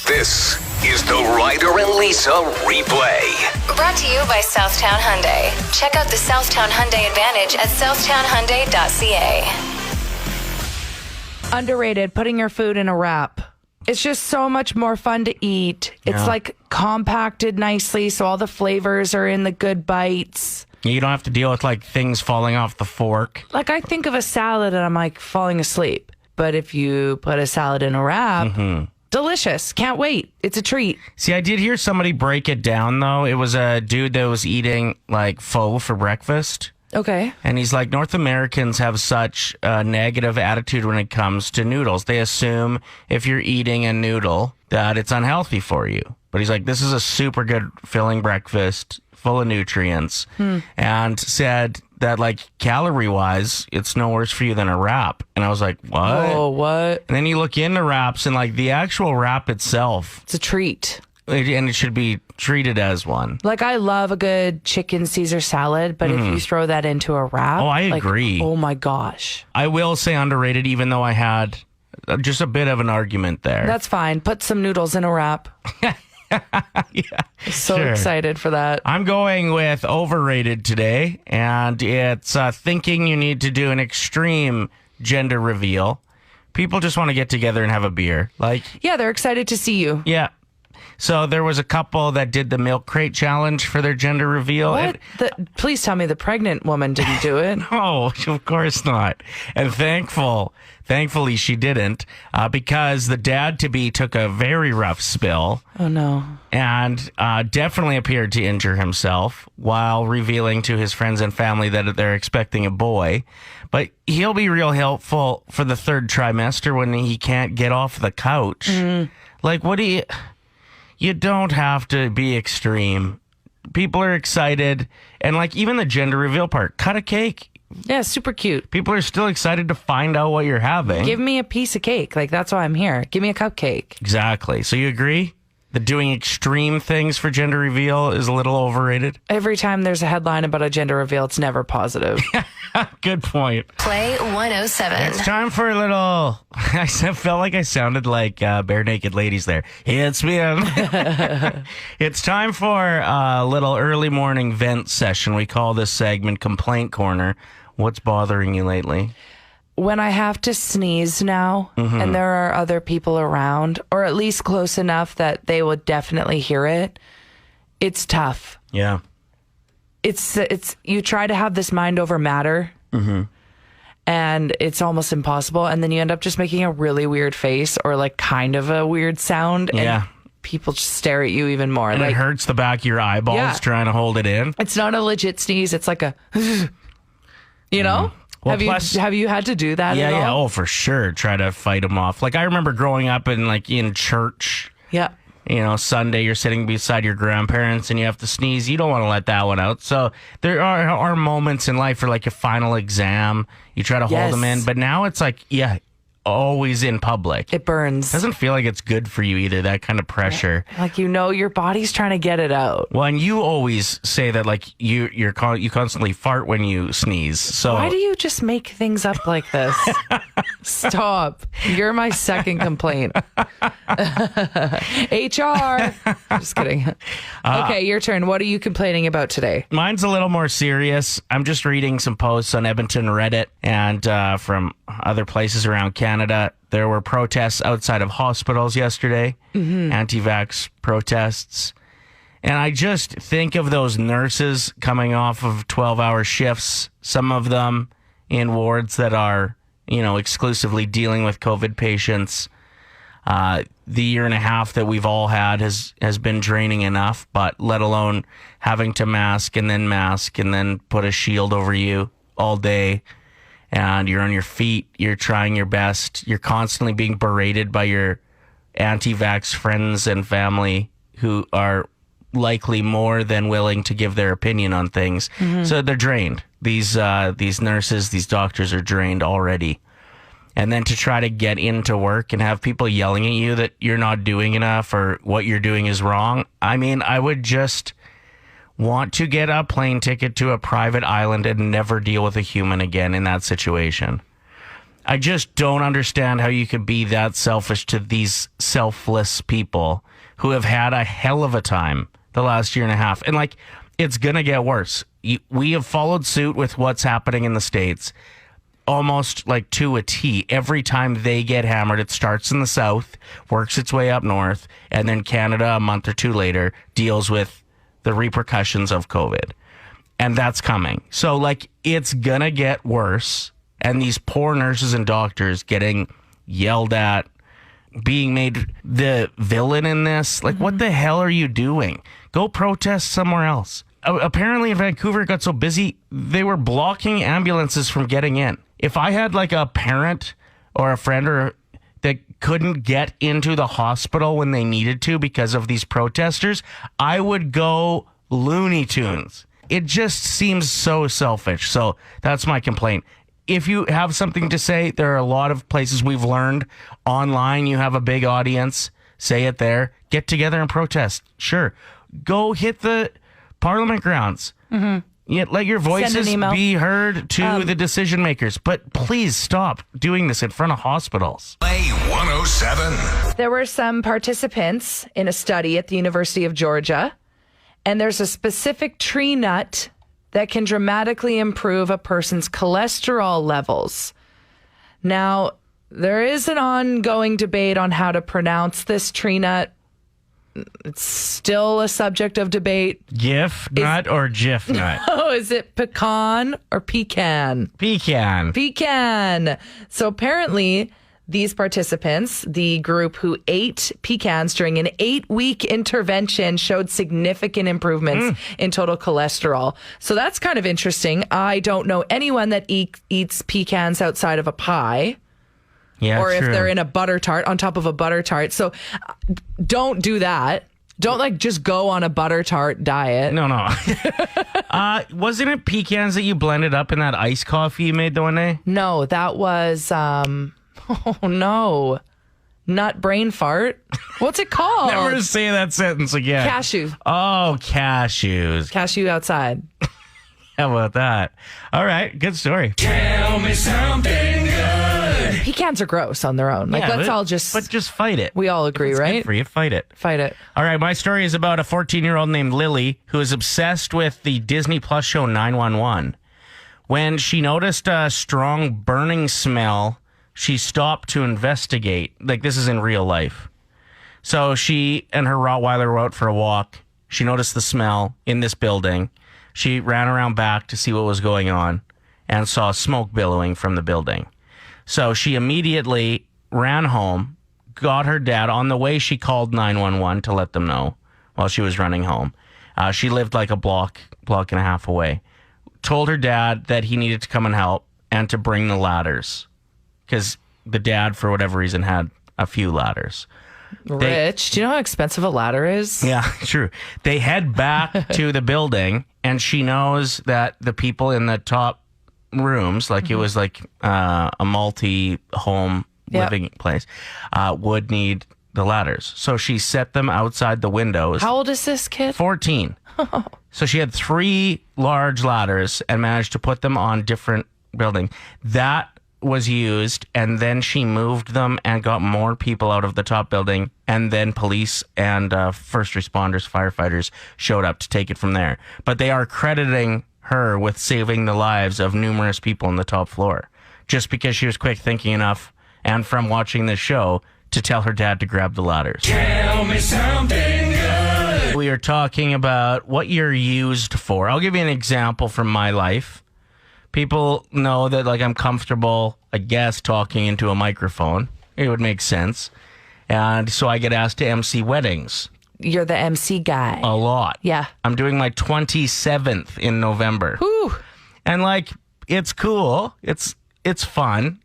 This is the Ryder and Lisa replay. Brought to you by Southtown Hyundai. Check out the Southtown Hyundai Advantage at southtownhyundai.ca. Underrated, putting your food in a wrap. It's just so much more fun to eat. It's like compacted nicely, so all the flavors are in the good bites. You don't have to deal with like things falling off the fork. Like I think of a salad and I'm like falling asleep. But if you put a salad in a wrap, delicious. Can't wait. It's a treat. See, I did hear somebody break it down, though. It was a dude that was eating like pho for breakfast. Okay. And he's like, North Americans have such a negative attitude when it comes to noodles. They assume if you're eating a noodle that it's unhealthy for you. But he's like, this is a super good filling breakfast, full of nutrients. And said that like calorie-wise, it's no worse for you than a wrap. And I was like, what? Oh, what? And then you look into wraps and like the actual wrap itself, It's a treat. and it should be treated as one. Like I love a good chicken Caesar salad, but if you throw that into a wrap. Oh, I like, agree. Oh my gosh. I will say underrated, even though I had just a bit of an argument there. That's fine. Put some noodles in a wrap. So sure. excited for that. I'm going with overrated today, and it's thinking you need to do an extreme gender reveal. People just want to get together and have a beer. Like, Yeah, they're excited to see you. yeah. So there was a couple that did the milk crate challenge for their gender reveal. What? Please tell me the pregnant woman didn't do it. No, of course not. And thankfully she didn't, because the dad-to-be took a very rough spill. Oh, no. And definitely appeared to injure himself while revealing to his friends and family that they're expecting a boy. But he'll be real helpful for the third trimester when he can't get off the couch. Like, what do you... You don't have to be extreme. People are excited. And like even the gender reveal part, cut a cake. Yeah, super cute. People are still excited to find out what you're having. Give me a piece of cake. Like, that's why I'm here. Give me a cupcake. Exactly. So you agree that doing extreme things for gender reveal is a little overrated? Every time there's a headline about a gender reveal, it's never positive. Good point. Play 107. It's time for a little... I felt like I sounded like Bare Naked Ladies there. It's me. It's time for a little early morning vent session. We call this segment Complaint Corner. What's bothering you lately? When I have to sneeze now, and there are other people around, or at least close enough that they will definitely hear it, it's tough. Yeah. It's you try to have this mind over matter, and it's almost impossible, and then you end up just making a really weird face or like kind of a weird sound, Yeah. and people just stare at you even more. And like, it hurts the back of your eyeballs Yeah. trying to hold it in. it's not a legit sneeze. It's like a, you know? Well, have you had to do that Yeah, at yeah. all? Oh, for sure. Try to fight them off. Like I remember growing up in church. Yeah. You know, Sunday you're sitting beside your grandparents and you have to sneeze. You don't want to let that one out. So there are moments in life for like a final exam. You try to hold them in, but now it's like, always in public. It burns. Doesn't feel like it's good for you either, that kind of pressure. Like, your body's trying to get it out. Well, and you always say that like you constantly fart when you sneeze. So Why do you just make things up like this? Stop. You're my second complaint. HR. Just kidding. Okay, your turn. What are you complaining about today? mine's a little more serious. I'm just reading some posts on Edmonton Reddit and from other places around Canada. There were protests outside of hospitals yesterday, AntiVaxx protests. And I just think of those nurses coming off of 12-hour shifts, some of them in wards that are, exclusively dealing with COVID patients. The year and a half that we've all had has been draining enough, but let alone having to mask and then put a shield over you all day. And you're on your feet, you're trying your best, you're constantly being berated by your anti-vax friends and family who are likely more than willing to give their opinion on things. So they're drained. These nurses, these doctors are drained already. And then to try to get into work and have people yelling at you that you're not doing enough or what you're doing is wrong. I mean, I would just want to get a plane ticket to a private island and never deal with a human again in that situation. I just don't understand how you could be that selfish to these selfless people who have had a hell of a time the last year and a half. And like, it's going to get worse. We have followed suit with what's happening in the States almost like to a T. Every time they get hammered, it starts in the South, works its way up north, and then Canada a month or two later deals with the repercussions of COVID. And that's coming. So like, it's going to get worse. And these poor nurses and doctors getting yelled at, being made the villain in this. Like, what the hell are you doing? Go protest somewhere else. Apparently in Vancouver, it got so busy, they were blocking ambulances from getting in. If I had like a parent or a friend that couldn't get into the hospital when they needed to because of these protesters, I would go Looney Tunes. It just seems so selfish. So that's my complaint. If you have something to say, there are a lot of places we've learned online. You have a big audience. Say it there. Get together and protest. Sure. Go hit the Parliament grounds. Yeah, let your voices be heard to the decision makers. But please stop doing this in front of hospitals. Play 107. There were some participants in a study at the University of Georgia, and there's a specific tree nut that can dramatically improve a person's cholesterol levels. Now, there is an ongoing debate on how to pronounce this tree nut. It's still a subject of debate. GIF nut or GIF nut? Oh, is it pecan or pecan? Pecan. Pecan. So apparently, these participants, the group who ate pecans during an 8-week intervention, showed significant improvements in total cholesterol. So that's kind of interesting. I don't know anyone that eats pecans outside of a pie. Yeah, or true. if they're in a butter tart, on top of a butter tart. So don't do that. Don't like just go on a butter tart diet. No. Wasn't it pecans that you blended up in that iced coffee you made the one day? No, that was... Oh, no. Nut brain fart. What's it called? Never say that sentence again. Cashew. Oh, cashews. Cashew outside. How about that? All right, good story. Tell me something good. Pecans are gross on their own. Like, let's all just... But just fight it. We all agree, If it's right? good for you, fight it. Fight it. All right, my story is about a 14-year-old named Lily who is obsessed with the Disney Plus show 911. When she noticed a strong burning smell, she stopped to investigate. Like, this is in real life. So she and her Rottweiler were out for a walk. She noticed the smell in this building. She ran around back to see what was going on and saw smoke billowing from the building. So she immediately ran home, got her dad. On the way, she called 911 to let them know while she was running home. She lived like a block and a half away. Told her dad that he needed to come and help and to bring the ladders. Because the dad, for whatever reason, had a few ladders. Rich, do you know how expensive a ladder is? Yeah, true. They head back to the building, and she knows that the people in the top rooms, like it was like a multi-home living place, would need the ladders. So she set them outside the windows. How old is this kid? 14. So she had 3 large ladders and managed to put them on different building. That was used, and then she moved them and got more people out of the top building, and then police and first responders, firefighters showed up to take it from there. But they are crediting her with saving the lives of numerous people on the top floor just because she was quick thinking enough and from watching this show to tell her dad to grab the ladders. Tell me something good. We are talking about what you're used for. I'll give you an example from my life. People know that, like, I'm comfortable, I guess, talking into a microphone. It would make sense. And so I get asked to MC weddings. You're the MC guy. A lot. Yeah. I'm doing my 27th in November. Whew. And, like, it's cool. It's fun.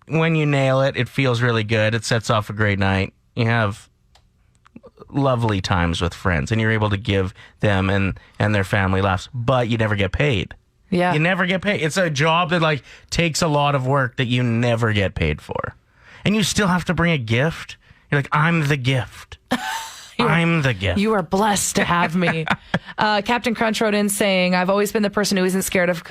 When you nail it, it feels really good. It sets off a great night. You have lovely times with friends, and you're able to give them and their family laughs. But you never get paid. Yeah. You never get paid. It's a job that like takes a lot of work that you never get paid for. And you still have to bring a gift. You're like, I'm the gift. I'm the gift. You are blessed to have me. Captain Crunch wrote in saying, I've always been the person who isn't scared of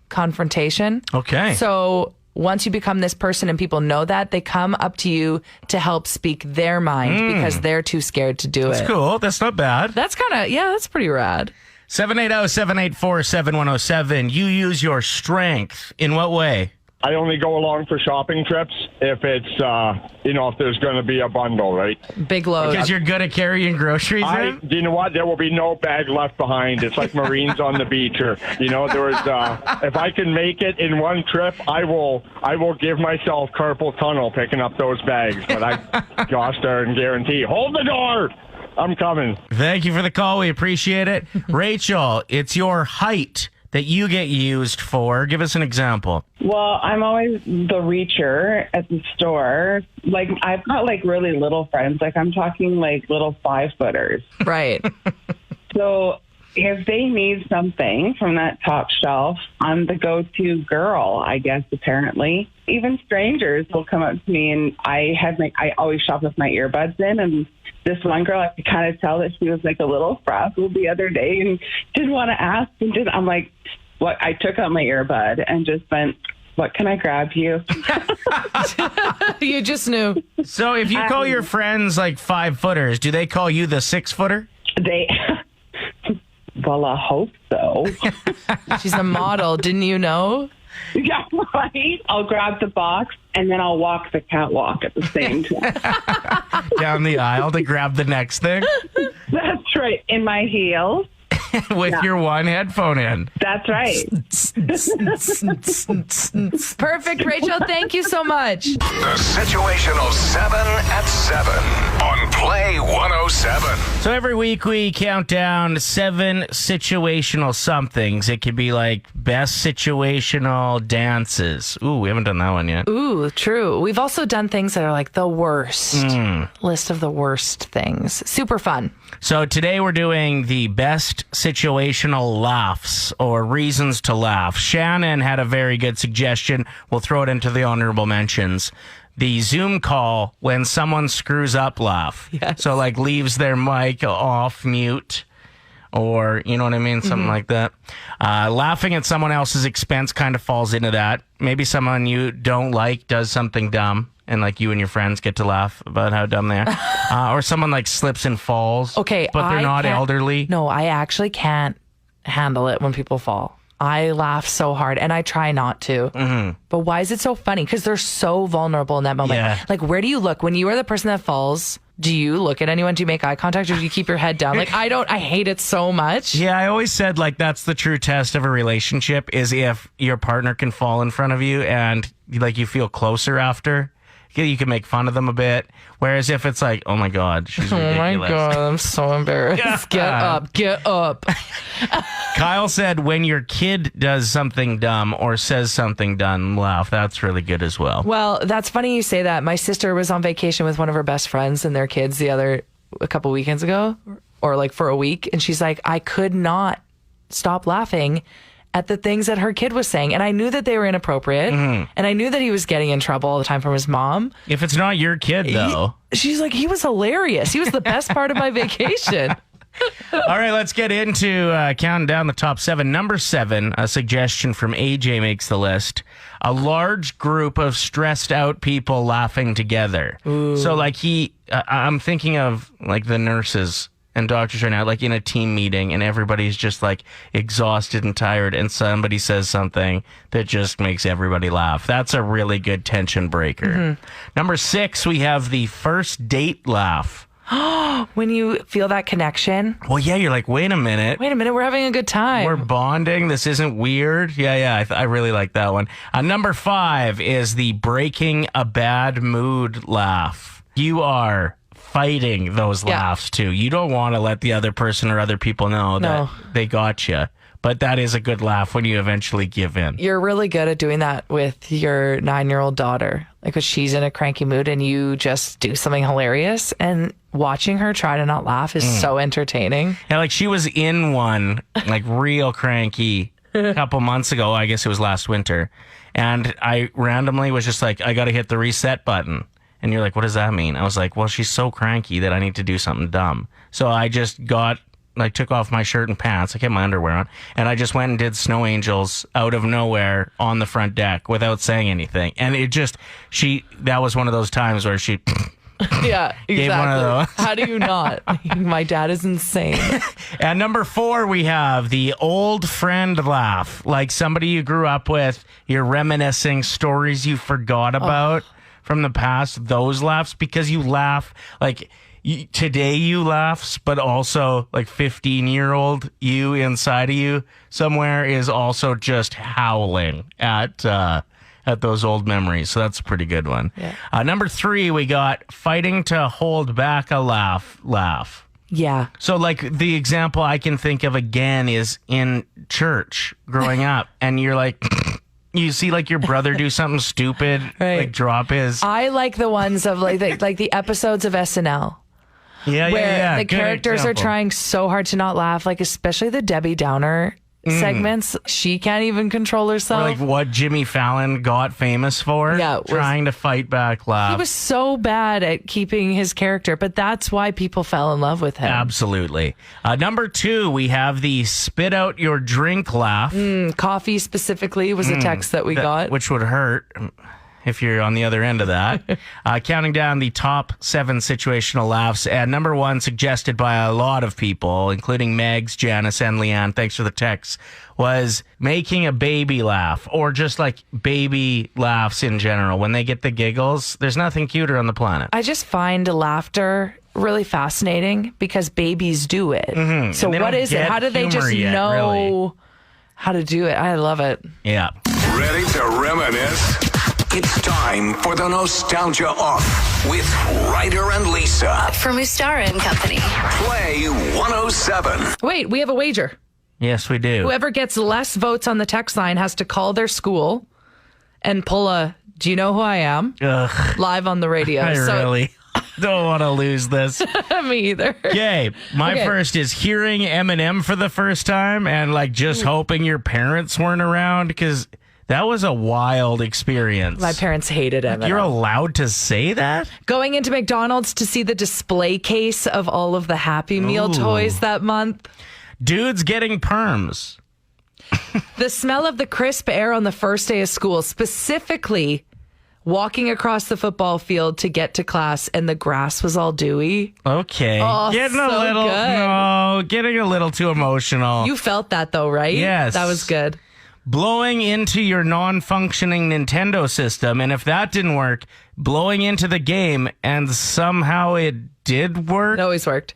confrontation. Okay. So once you become this person and people know that, they come up to you to help speak their mind because they're too scared to do it. That's cool. That's not bad. That's that's pretty rad. 780-784-7107. You use your strength. In what way? I only go along for shopping trips if it's, if there's going to be a bundle, right? Big load. Because you're good at carrying groceries in? You know what? There will be no bag left behind. It's like Marines on the beach. Or, there was, if I can make it in one trip, I will give myself carpal tunnel picking up those bags. But I, gosh darn guarantee. Hold the door! I'm coming. Thank you for the call. We appreciate it. Rachel, it's your height that you get used for. Give us an example. Well, I'm always the reacher at the store. Like, I've got, really little friends. Like, I'm talking, little 5-footers. Right. So if they need something from that top shelf, I'm the go-to girl, I guess, apparently. Even strangers will come up to me, and I always shop with my earbuds in, and this one girl, I could kind of tell that she was a little frazzled the other day and didn't want to ask. And I'm like, what? I took out my earbud and just went, what can I grab you? You just knew. So if you call your friends 5-footers, do they call you the 6-footer? Well, I hope so. She's a model. Didn't you know? Yeah, right. I'll grab the box and then I'll walk the catwalk at the same time. Down the aisle to grab the next thing? That's right. In my heels. With your one headphone in. That's right. Perfect, Rachel. Thank you so much. The Situational 7 at 7 on Play 107. So every week we count down 7 situational somethings. It could be best situational dances. Ooh, we haven't done that one yet. Ooh, true. We've also done things that are the worst. List of the worst things. Super fun. So today we're doing the best situational laughs or reasons to laugh. Shannon had a very good suggestion. We'll throw it into the honorable mentions. The Zoom call when someone screws up laugh. Yes. So leaves their mic off mute or, you know what I mean? Something like that. Laughing at someone else's expense kind of falls into that. Maybe someone you don't like does something dumb. And you and your friends get to laugh about how dumb they are. Or someone slips and falls. Okay. But they're not can't- elderly. No, I actually can't handle it when people fall. I laugh so hard and I try not to. Mm-hmm. But why is it so funny? Because they're so vulnerable in that moment. Yeah. Where do you look? When you are the person that falls, do you look at anyone? Do you make eye contact or do you keep your head down? I hate it so much. Yeah, I always said that's the true test of a relationship is if your partner can fall in front of you and you feel closer after. You can make fun of them a bit. Whereas if it's oh my God, she's ridiculous. Oh my God, I'm so embarrassed. Get up. Kyle said when your kid does something dumb or says something dumb, laugh. That's really good as well. Well, that's funny you say that. My sister was on vacation with one of her best friends and their kids a couple weekends ago or for a week. And she's like, I could not stop laughing at the things that her kid was saying. And I knew that they were inappropriate. Mm-hmm. And I knew that he was getting in trouble all the time from his mom. If it's not your kid, though. She's like, he was hilarious. He was the best part of my vacation. All right, let's get into counting down the top 7. Number 7, a suggestion from AJ makes the list. A large group of stressed out people laughing together. Ooh. So I'm thinking of the nurses and doctors right now, in a team meeting, and everybody's just exhausted and tired, and somebody says something that just makes everybody laugh. That's a really good tension breaker. Mm-hmm. Number 6, we have the first date laugh. When you feel that connection. Well, yeah, you're wait a minute, we're having a good time. We're bonding. This isn't weird. Yeah, I really like that one. Number 5 is the breaking a bad mood laugh. You are fighting those laughs too. You don't want to let the other person or other people know that they got you. But that is a good laugh when you eventually give in. You're really good at doing that with your 9-year-old daughter. When she's in a cranky mood and you just do something hilarious, and watching her try to not laugh is so entertaining. Yeah, she was in one, real cranky a couple months ago. I guess it was last winter. And I randomly was just I got to hit the reset button. And you're what does that mean? I was well, she's so cranky that I need to do something dumb. So I just got like took off my shirt and pants. I kept my underwear on, and I just went and did snow angels out of nowhere on the front deck without saying anything. And that was one of those times where she Yeah, exactly. gave one of those. How do you not? My dad is insane. At number 4, we have the old friend laugh. Like somebody you grew up with, you're reminiscing stories you forgot about from the past, those laughs, because you laugh like today you laughs, but also like 15-year-old you inside of you somewhere is also just howling at those old memories. So that's a pretty good one. Yeah. Number 3, we got fighting to hold back a laugh. Yeah. So, like, the example I can think of again is in church growing up, and you're like, you see, like, your brother do something stupid, Right. like drop his. I like the ones of like the episodes of SNL. Yeah. Where the Good characters are example. trying so hard to not laugh, like especially the Debbie Downer segments. She can't even control Or herself. like what Jimmy Fallon got famous for. Yeah, it was- trying to fight back laugh. He was so bad at keeping his character, but that's why people fell in love with him. Absolutely. Number 2, we have the spit out your drink laugh. Coffee specifically was a text that we got. Which would hurt if you're on the other end of that. Counting down the top 7 situational laughs. And number 1, suggested by a lot of people, including Megs, Janice, and Leanne, thanks for the text, was making a baby laugh, or just like baby laughs in general. When they get the giggles, there's nothing cuter on the planet. I just find laughter really fascinating because babies do it. So And they what don't is it? get How do they just humor yet, know really. how to do it? I love it. Yeah. Ready to reminisce? It's time for the Nostalgia Off with Ryder and Lisa. From Mustara and Company. Play 107. Wait, we have a wager. Yes, we do. Whoever gets less votes on the text line has to call their school and pull a "Do you know who I am?" Ugh, live on the radio. I really don't want to lose this. Me either. Okay, my Okay. first is hearing Eminem for the first time and like just hoping your parents weren't around, because that was a wild experience. My parents hated Eminem. You're allowed to say that? Going into McDonald's to see the display case of all of the Happy Meal Ooh. toys that month. Dudes getting perms. The smell of the crisp air on the first day of school, specifically walking across the football field to get to class and the grass was all dewy. Okay. Oh, getting so a little good. no, getting a little too emotional. You felt that though, right? Yes. That was good. Blowing into your non-functioning Nintendo system, and if that didn't work, blowing into the game and somehow it did work. It always worked.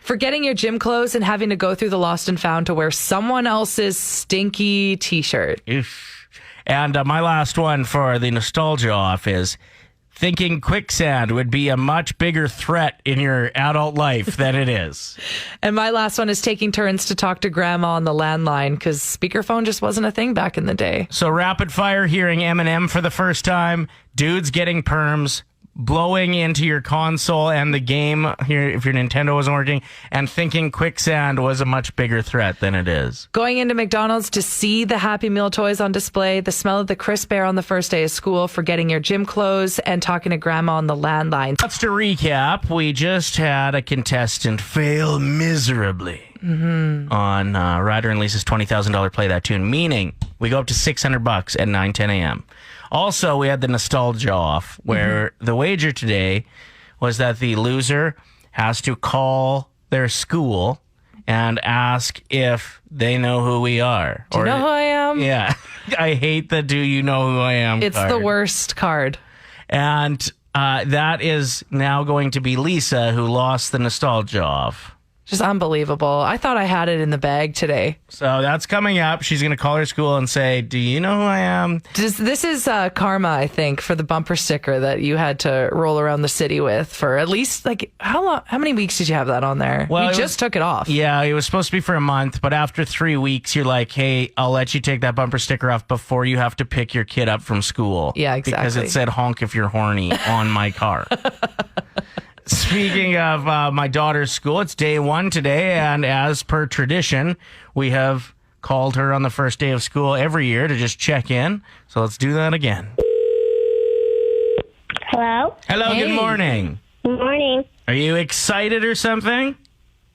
Forgetting your gym clothes and having to go through the lost and found to wear someone else's stinky t-shirt. Oof. And my last one for the Nostalgia Off is thinking quicksand would be a much bigger threat in your adult life than it is. And my last one is taking turns to talk to grandma on the landline because speakerphone just wasn't a thing back in the day. So rapid fire hearing Eminem for the first time, dudes getting perms, blowing into your console and the game here if your Nintendo wasn't working, and thinking quicksand was a much bigger threat than it is. Going into McDonald's to see the Happy Meal toys on display, the smell of the crisp air on the first day of school, forgetting your gym clothes, and talking to grandma on the landline. Let's to recap. We just had a contestant fail miserably on Ryder and Lisa's $20,000 Play That Tune, meaning we go up to $600 at 9:10 a.m. Also, we had the Nostalgia Off, where the wager today was that the loser has to call their school and ask if they know who we are. Do you know who I am? Yeah. I hate the "do you know who I am" It's card. the worst card. And that is now going to be Lisa, who lost the Nostalgia Off. Just unbelievable. I thought I had it in the bag today. So that's coming up. She's going to call her school and say, "Do you know who I am?" This is karma, I think, for the bumper sticker that you had to roll around the city with for at least, like, how long? How many weeks did you have that on there? Well, you it just took it off. Yeah, it was supposed to be for a month, but after 3 weeks, you're like, "Hey, I'll let you take that bumper sticker off before you have to pick your kid up from school." Yeah, Because exactly. it said "honk if you're horny" on my car. Speaking of my daughter's school, it's day 1 today, and as per tradition, we have called her on the first day of school every year to just check in. So let's do that again. Hello? Hello, Hey. good morning. Good morning. Are you excited or something?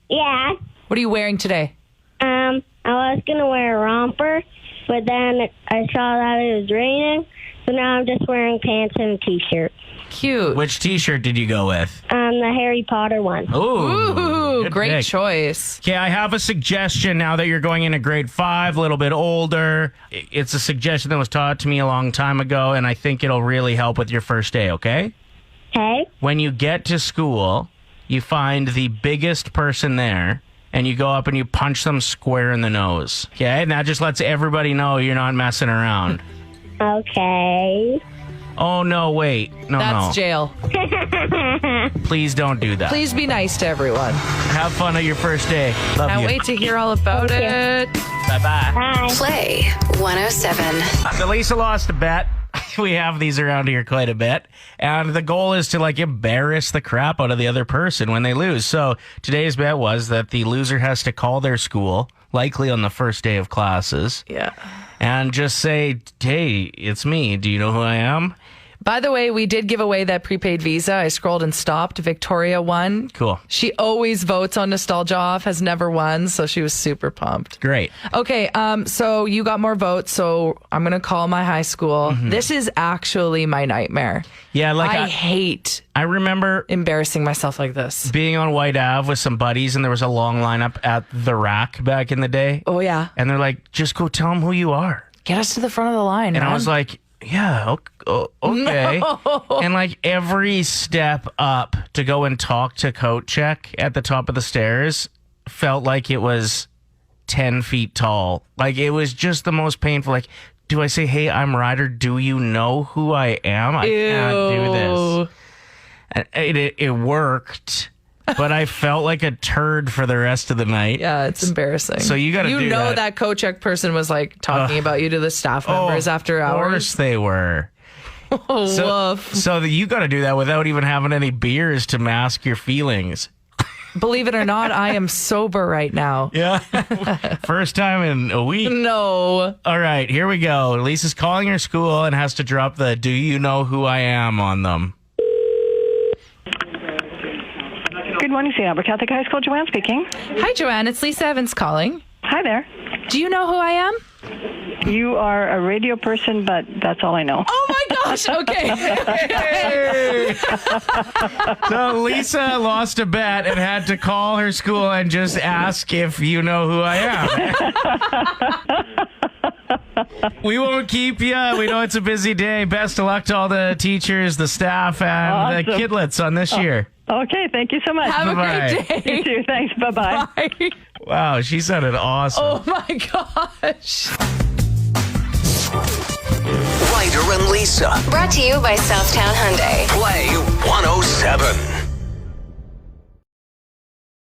Yeah. What are you wearing today? I was going to wear a romper, but then I saw that it was raining, so now I'm just wearing pants and a T-shirt. Cute. Which T-shirt did you go with? The Harry Potter one. Ooh, good great pick. choice. Okay, I have a suggestion now that you're going into grade 5, a little bit older. It's a suggestion that was taught to me a long time ago, and I think it'll really help with your first day, okay? Okay. When you get to school, you find the biggest person there, and you go up and you punch them square in the nose. Okay? And that just lets everybody know you're not messing around. Okay. Oh, no, wait. No, That's jail. Please don't do that. Please be nice to everyone. Have fun at your first day. Love Can't you. wait to hear all about it. Bye-bye. Bye. Play 107. So Lisa lost a bet. We have these around here quite a bit. And the goal is to embarrass the crap out of the other person when they lose. So today's bet was that the loser has to call their school, likely on the first day of classes, Yeah. and just say, hey, it's me. Do you know who I am? By the way, we did give away that prepaid Visa. I scrolled and stopped. Victoria won. Cool. She always votes on NostalgiaOff, has never won, so she was super pumped. Great. Okay, so you got more votes, so I'm going to call my high school. This is actually my nightmare. Yeah, I hate I remember embarrassing myself like this. being on White Ave with some buddies, and there was a long lineup at the rack back in the day. Oh, yeah. And they're like, just go tell them who you are. Get us to the front of the line, And man. I was like, yeah, okay. No. And every step up to go and talk to Coat Check at the top of the stairs felt like it was 10 feet tall. It was just the most painful. Do I say, hey, I'm Ryder? Do you know who I am? I can't do this. And it worked. But I felt like a turd for the rest of the night. Yeah, it's embarrassing. So you got to do that. You know that Coat Check person was talking about you to the staff members after Of hours. course they were. Oh, woof. So you got to do that without even having any beers to mask your feelings. Believe it or not, I am sober right now. Yeah. First time in a week. No. All right, here we go. Lisa's calling her school and has to drop the "Do you know who I am" on them. Good morning, St. Albert Catholic High School. Joanne speaking. Hi, Joanne. It's Lisa Evans calling. Hi there. Do you know who I am? You are a radio person, but that's all I know. Oh, my gosh. Okay. So Lisa lost a bet and had to call her school and just ask if you know who I am. We won't keep you. We know it's a busy day. Best of luck to all the teachers, the staff, and the Awesome. kidlets on this year. Okay, thank you so much. Have a Bye-bye. great day. You too. Thanks. Bye-bye. Bye. Wow, she sounded awesome. Oh, my gosh. Ryder and Lisa. Brought to you by Southtown Hyundai. Play 107.